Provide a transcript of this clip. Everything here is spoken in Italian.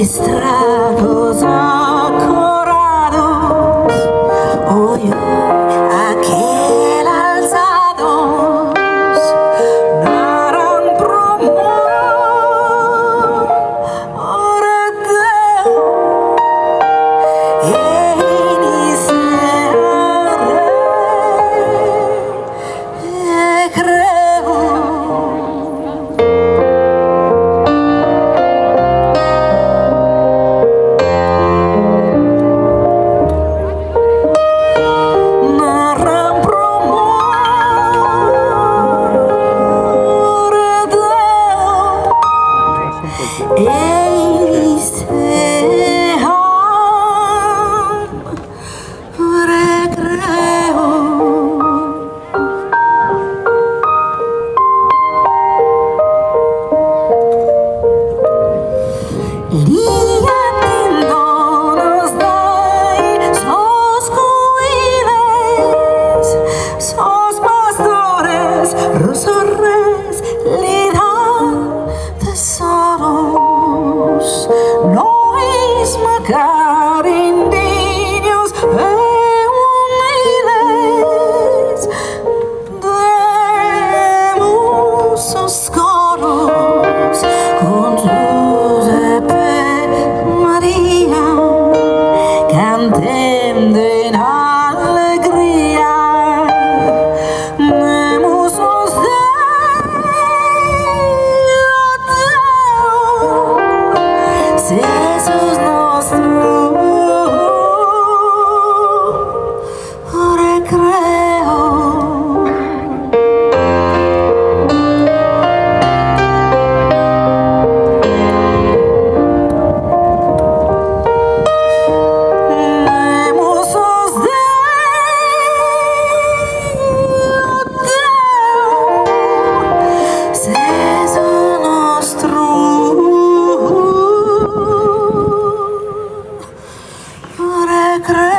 Estragos acorados, hoyo aquel alzados, naran promo, orateo, iniciare, creo. Sos pastores, rosorres, le dan tesoros, no es macar indios humildes de musos coros con sus María canten de alegría. Jesus nostro recreo. Nemusos Jesus nostro recreo.